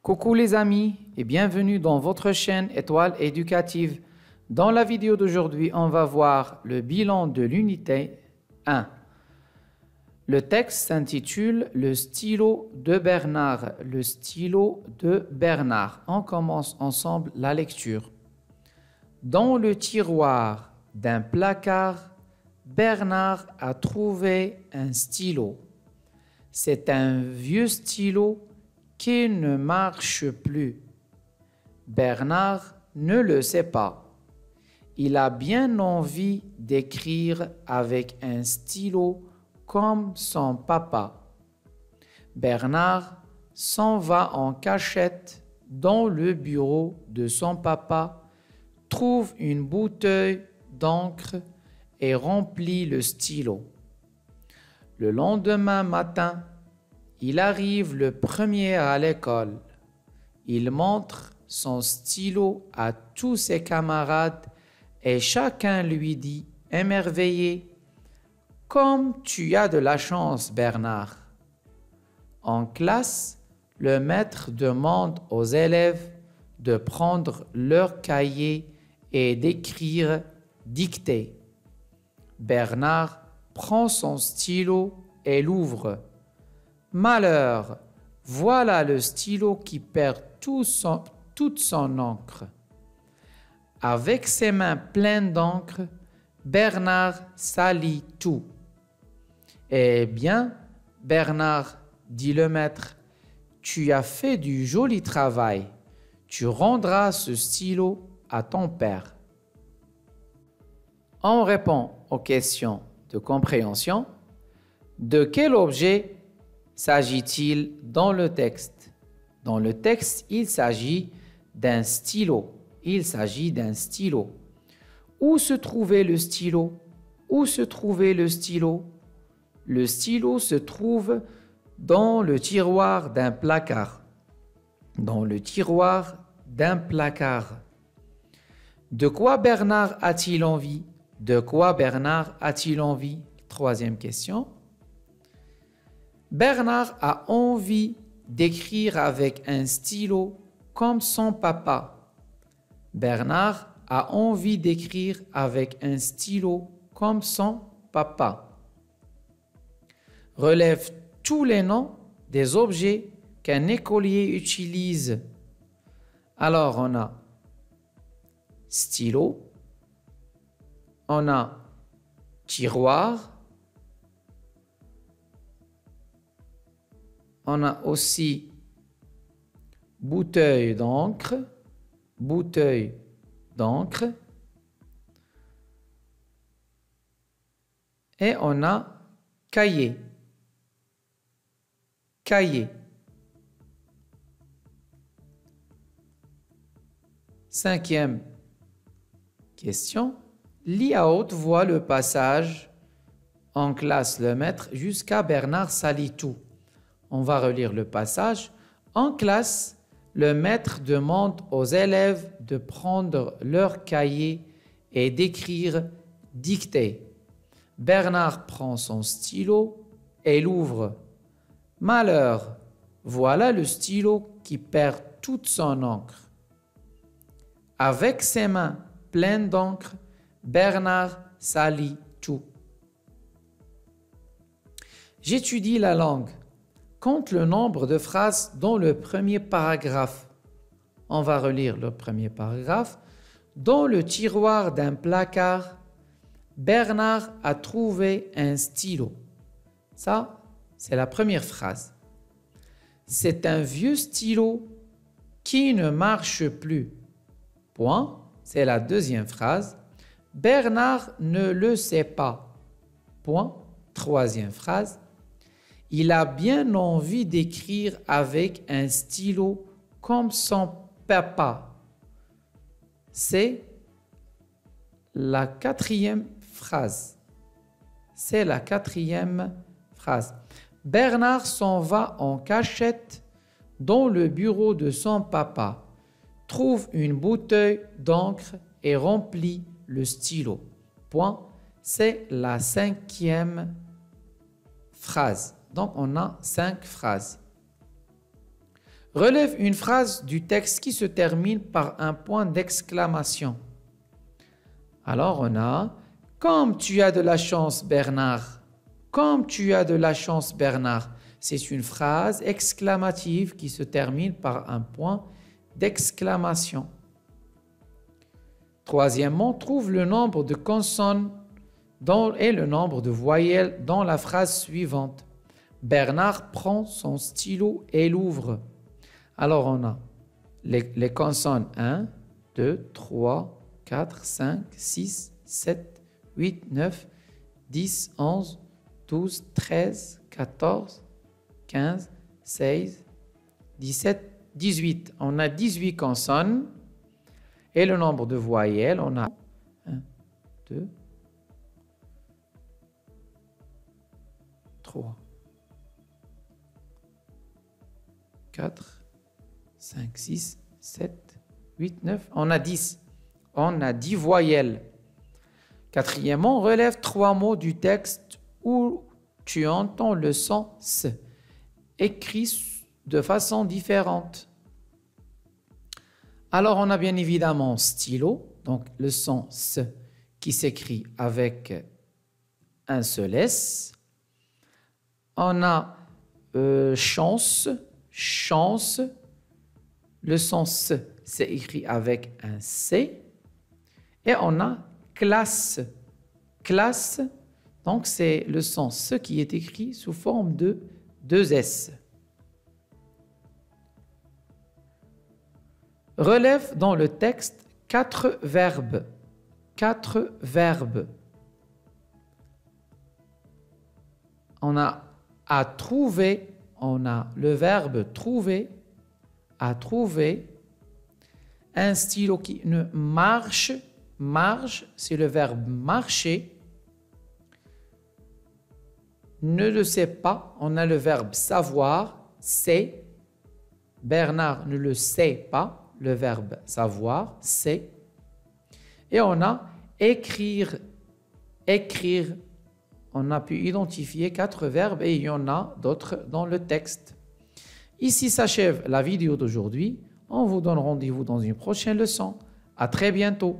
Coucou les amis et bienvenue dans votre chaîne Étoile Éducative. Dans la vidéo d'aujourd'hui, on va voir le bilan de l'unité 1. Le texte s'intitule « Le stylo de Bernard ». Le stylo de Bernard. On commence ensemble la lecture. Dans le tiroir d'un placard, Bernard a trouvé un stylo. C'est un vieux stylo qui ne marche plus. Bernard ne le sait pas. Il a bien envie d'écrire avec un stylo comme son papa. Bernard s'en va en cachette dans le bureau de son papa, trouve une bouteille d'encre et remplit le stylo. Le lendemain matin, il arrive le premier à l'école. Il montre son stylo à tous ses camarades et chacun lui dit, émerveillé, « Comme tu as de la chance, Bernard !» En classe, le maître demande aux élèves de prendre leur cahier et d'écrire dictée. Bernard prend son stylo et l'ouvre. Malheur, voilà le stylo qui perd toute son encre. Avec ses mains pleines d'encre, Bernard salit tout. Eh bien, Bernard, dit le maître, tu as fait du joli travail. Tu rendras ce stylo à ton père. On répond aux questions de compréhension. De quel objet s'agit-il dans le texte? Dans le texte, il s'agit d'un stylo. Il s'agit d'un stylo. Où se trouvait le stylo? Où se trouvait le stylo? Le stylo se trouve dans le tiroir d'un placard. Dans le tiroir d'un placard. De quoi Bernard a-t-il envie? De quoi Bernard a-t-il envie? Troisième question. Bernard a envie d'écrire avec un stylo comme son papa. Bernard a envie d'écrire avec un stylo comme son papa. Relève tous les noms des objets qu'un écolier utilise. Alors on a stylo, on a tiroir, on a aussi bouteille d'encre, et on a cahier. Cinquième question. Lis à haute voix le passage en classe le maître jusqu'à Bernard salit tout. On va relire le passage. En classe, le maître demande aux élèves de prendre leur cahier et d'écrire dictée. Bernard prend son stylo et l'ouvre. Malheur, voilà le stylo qui perd toute son encre. Avec ses mains pleines d'encre, Bernard salit tout. J'étudie la langue. Compte le nombre de phrases dans le premier paragraphe. On va relire le premier paragraphe. Dans le tiroir d'un placard, Bernard a trouvé un stylo. Ça, c'est la première phrase. C'est un vieux stylo qui ne marche plus. Point. C'est la deuxième phrase. Bernard ne le sait pas. Point. Troisième phrase. Il a bien envie d'écrire avec un stylo comme son papa. C'est la quatrième phrase. Bernard s'en va en cachette dans le bureau de son papa, trouve une bouteille d'encre et remplit le stylo. Point. C'est la cinquième phrase. Donc, on a 5 phrases. Relève une phrase du texte qui se termine par un point d'exclamation. Alors on a « Comme tu as de la chance, Bernard ». Comme tu as de la chance, Bernard. C'est une phrase exclamative qui se termine par un point d'exclamation. Troisièmement, trouve le nombre de consonnes et le nombre de voyelles dans la phrase suivante. Bernard prend son stylo et l'ouvre. Alors on a les consonnes 1, 2, 3, 4, 5, 6, 7, 8, 9, 10, 11, 12, 13, 14, 15, 16, 17, 18. On a 18 consonnes. Et le nombre de voyelles, on a 1, 2, 3, 4, 5, 6, 7, 8, 9. On a 10. On a 10 voyelles. Quatrièmement, relève 3 mots du texte où tu entends le son « s » écrit de façon différente. Alors, on a bien évidemment stylo, donc le son « s » qui s'écrit avec un seul S. On a chance, chance. Le son « s » c'est écrit avec un C. Et on a classe, classe. Donc, c'est le son « s » qui est écrit sous forme de 2 S. Relève dans le texte 4 verbes. 4 verbes. On a à trouver, on a le verbe trouver, à trouver. Un stylo qui ne marche, marche, c'est le verbe marcher. Ne le sait pas, on a le verbe savoir, sait. Bernard ne le sait pas. Le verbe savoir, c'est. Et on a écrire, écrire. On a pu identifier 4 verbes et il y en a d'autres dans le texte. Ici s'achève la vidéo d'aujourd'hui. On vous donne rendez-vous dans une prochaine leçon. À très bientôt.